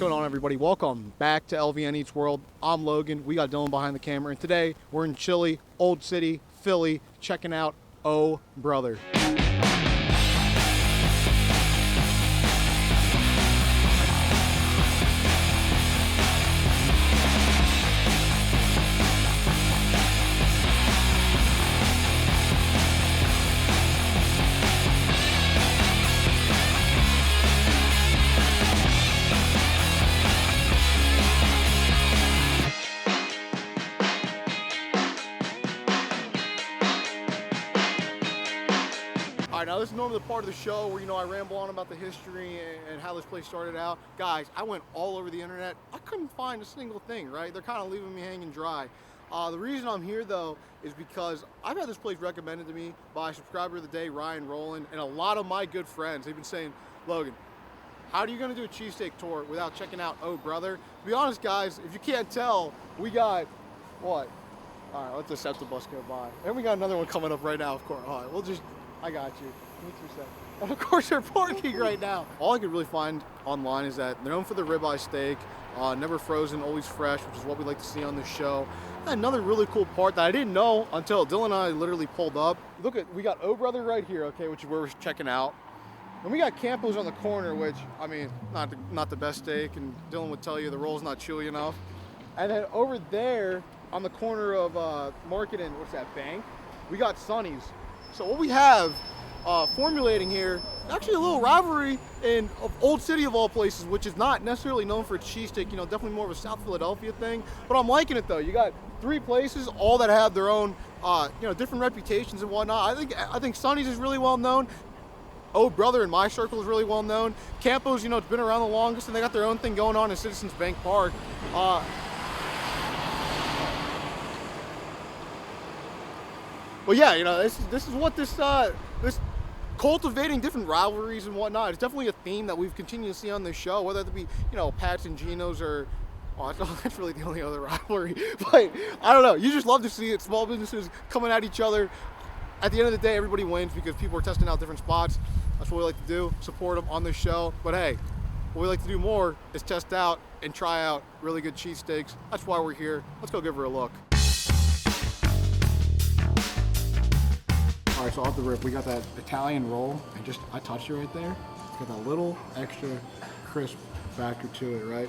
going on, everybody? Welcome back to LVN EATS WORLD. I'm Logan. We got Dylan behind the camera, and today we're in chilly, Old City, Philly, checking out Oh Brother. All right, now this is normally the part of the show where, I ramble on about the history and how this place started out. Guys, I went all over the internet. I couldn't find a single thing, right? They're kind of leaving me hanging dry. The reason I'm here, though, is because I've had this place recommended to me by subscriber of the day, Ryan Rowland, and a lot of my good friends. They've been saying, Logan, how are you going to do a cheesesteak tour without checking out Oh Brother? To be honest, guys, if you can't tell, we got, what? All right, let's accept the bus go by. And we got another one coming up right now, of course. All right, I got you. Give me 2 seconds. And of course, they're parking right now. All I could really find online is that they're known for the ribeye steak, never frozen, always fresh, which is what we like to see on this show. And another really cool part that I didn't know until Dylan and I literally pulled up. Look we got Oh Brother right here, okay, which is where we're checking out. And we got Campo's on the corner, which, I mean, not the best steak, and Dylan would tell you the roll's not chewy enough. And then over there, on the corner of Market and, what's that, Bank, we got Sonny's. So what we have formulating here, actually a little rivalry of Old City of all places, which is not necessarily known for its cheesesteak, definitely more of a South Philadelphia thing. But I'm liking it though. You got 3 places, all that have their own, different reputations and whatnot. I think Sonny's is really well known. Oh Brother in my circle is really well known. Campo's, it's been around the longest, and they got their own thing going on in Citizens Bank Park. Well, yeah, this is what this cultivating different rivalries and whatnot. It's definitely a theme that we've continued to see on this show, whether it be, Pat's and Geno's or, that's really the only other rivalry. But I don't know. You just love to see it. Small businesses coming at each other. At the end of the day, everybody wins because people are testing out different spots. That's what we like to do, support them on this show. But hey, what we like to do more is test out and try out really good cheesesteaks. That's why we're here. Let's go give her a look. All right, so off the rip, we got that Italian roll, and I touched it right there. It's got that little extra crisp factor to it, right?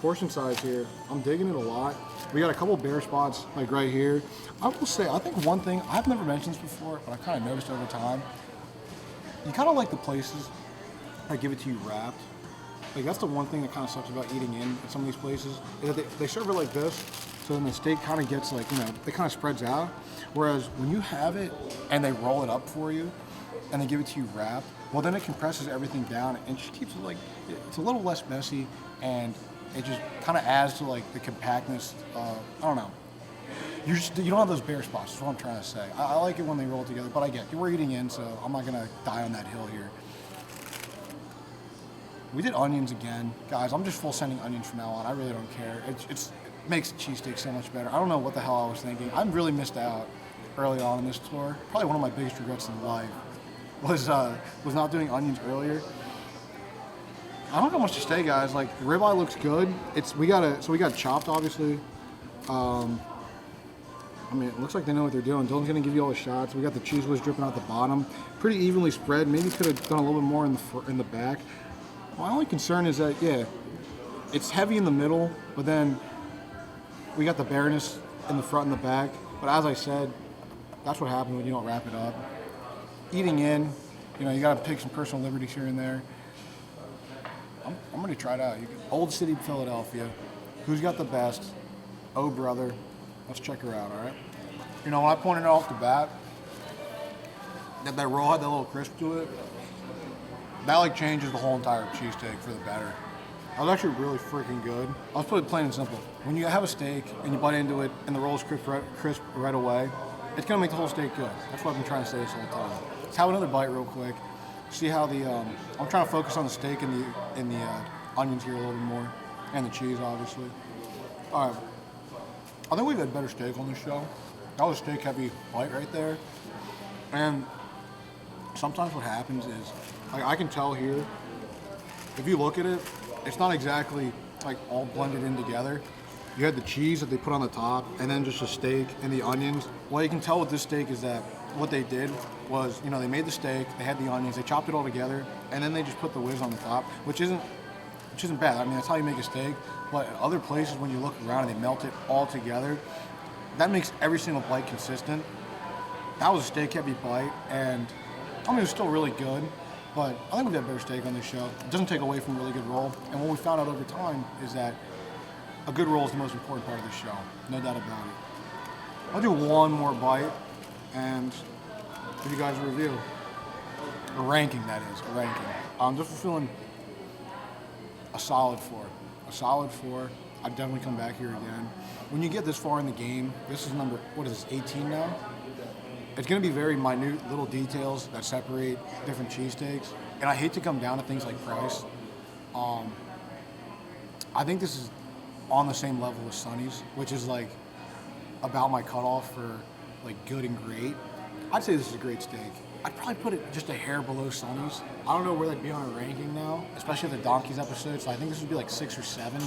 Portion size here, I'm digging it a lot. We got a couple bare spots, like right here. I will say, I think one thing, I've never mentioned this before, but I've kind of noticed over time, you kind of like the places that give it to you wrapped. Like, that's the one thing that kind of sucks about eating in at some of these places, is that they serve it like this, so then the steak kind of gets like, it kind of spreads out. Whereas when you have it and they roll it up for you and they give it to you wrapped, well, then it compresses everything down and just keeps it it's a little less messy, and it just kind of adds to like the compactness. I don't know. You don't have those bare spots. That's what I'm trying to say. I like it when they roll it together, but I get it. We're eating in, so I'm not gonna die on that hill here. We did onions again, guys. I'm just full sending onions from now on. I really don't care. It makes the cheesesteak so much better. I don't know what the hell I was thinking. I really missed out early on in this tour. Probably one of my biggest regrets in life was not doing onions earlier. I don't know much to say, guys. Like, the ribeye looks good. We got chopped, obviously. I mean, it looks like they know what they're doing. Dylan's gonna give you all the shots. We got the cheese whiz dripping out the bottom, pretty evenly spread. Maybe could have done a little bit more in the back. My only concern is that, yeah, it's heavy in the middle, but then we got the bareness in the front and the back. But as I said, that's what happens when you don't wrap it up. Eating in, you gotta take some personal liberties here and there. I'm gonna try it out. Old City, Philadelphia. Who's got the best? Oh Brother. Let's check her out, all right? When I pointed it off the bat, that roll had that little crisp to it. That changes the whole entire cheesesteak for the better. That was actually really freaking good. I'll put it plain and simple. When you have a steak and you bite into it and the roll's crisp right away, it's gonna make the whole steak good. That's what I've been trying to say this whole time. Let's have another bite real quick. See how I'm trying to focus on the steak and the onions here a little bit more, and the cheese, obviously. All right, I think we've had better steak on this show. That was a steak heavy bite right there. And sometimes what happens is, I can tell here if you look at it, it's not exactly like all blended in together. You had the cheese that they put on the top, and then just a steak and the onions. What you can tell with this steak is that what they did was, you know, they made the steak, they had the onions, they chopped it all together, and then they just put the whiz on the top, which isn't bad. I mean, that's how you make a steak. But at other places, when you look around and they melt it all together, that makes every single bite consistent. That was a steak-heavy bite, and I mean, it was still really good. But I think we've had better steak on this show. It doesn't take away from a really good roll. And what we found out over time is that a good roll is the most important part of the show. No doubt about it. I'll do one more bite and give you guys a review. A ranking, that is, a ranking. Just feeling a solid 4. A solid 4. I'd definitely come back here again. When you get this far in the game, this is number, what is this, 18 now? It's going to be very minute little details that separate different cheesesteaks. And I hate to come down to things like price. I think this is on the same level as Sonny's, which is like about my cutoff for like good and great. I'd say this is a great steak. I'd probably put it just a hair below Sonny's. I don't know where that'd be on a ranking now, especially the Donkeys episode. So I think this would be like 6 or 7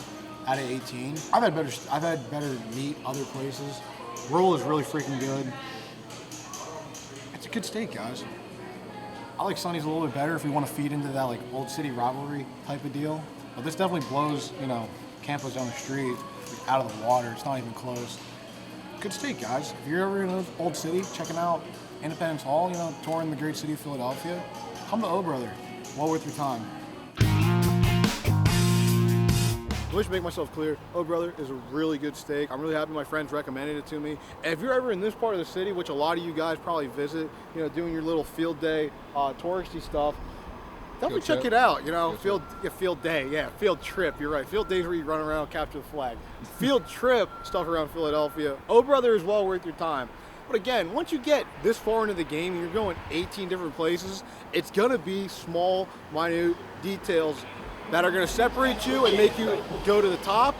out of 18. I've had better meat other places. Roll is really freaking good. It's a good steak, guys. I like Sonny's a little bit better if we want to feed into that like old city rivalry type of deal. But this definitely blows, you know, Campos down the street out of the water. It's not even close. Good steak, guys. If you're ever in Old City, checking out Independence Hall, you know, touring the great city of Philadelphia, come to O Brother. Well worth your time. I wish to make myself clear, O Brother is a really good steak. I'm really happy my friends recommended it to me. And if you're ever in this part of the city, which a lot of you guys probably visit, you know, doing your little field day, touristy stuff, definitely check it out. You know, field trip. You're right. Field days where you run around, capture the flag. Field trip stuff around Philadelphia. O Brother is well worth your time. But again, once you get this far into the game, you're going 18 different places. It's gonna be small, minute details that are going to separate you and make you go to the top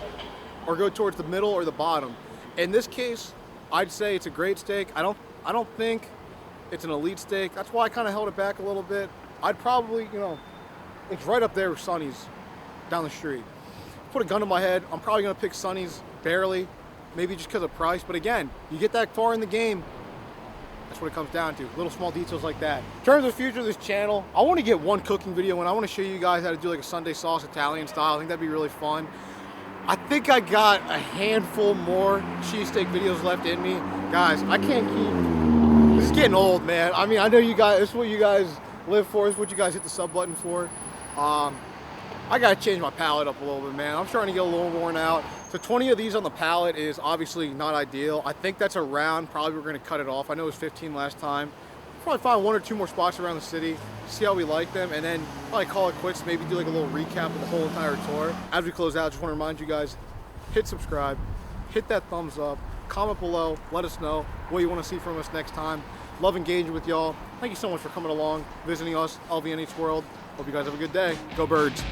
or go towards the middle or the bottom. In this case, I'd say it's a great steak. I don't think it's an elite steak. That's why I kind of held it back a little bit. I'd probably, you know, it's right up there with Sonny's down the street. Put a gun to my head, I'm probably going to pick Sonny's barely, maybe just because of price. But again, you get that far in the game, that's what it comes down to. Little small details like that. In terms of the future of this channel, I want to get one cooking video and I want to show you guys how to do like a Sunday sauce Italian style. I think that'd be really fun. I think I got a handful more cheesesteak videos left in me. Guys, I can't keep, this is getting old, man. I mean, I know you guys, this is what you guys live for, this is what you guys hit the sub button for. I gotta change my palate up a little bit, man. I'm starting to get a little worn out. So 20 of these on the palate is obviously not ideal. I think that's around, probably we're gonna cut it off. I know it was 15 last time. Probably find 1 or 2 more spots around the city, see how we like them, and then probably call it quits, maybe do like a little recap of the whole entire tour. As we close out, just wanna remind you guys, hit subscribe, hit that thumbs up, comment below, let us know what you wanna see from us next time. Love engaging with y'all. Thank you so much for coming along, visiting us, LVN EATS WORLD. Hope you guys have a good day. Go Birds.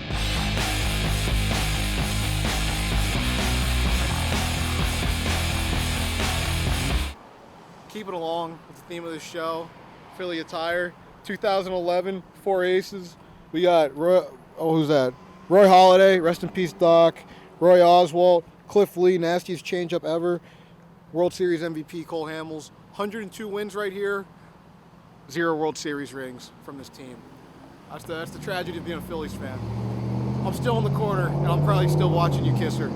Keeping along with the theme of the show, Philly attire, 2011, 4 aces. We got Roy, who's that? Roy Halladay, rest in peace, Doc. Roy Oswalt, Cliff Lee, nastiest changeup ever. World Series MVP Cole Hamels, 102 wins right here, 0 World Series rings from this team. That's the tragedy of being a Phillies fan. I'm still in the corner, and I'm probably still watching you kiss her.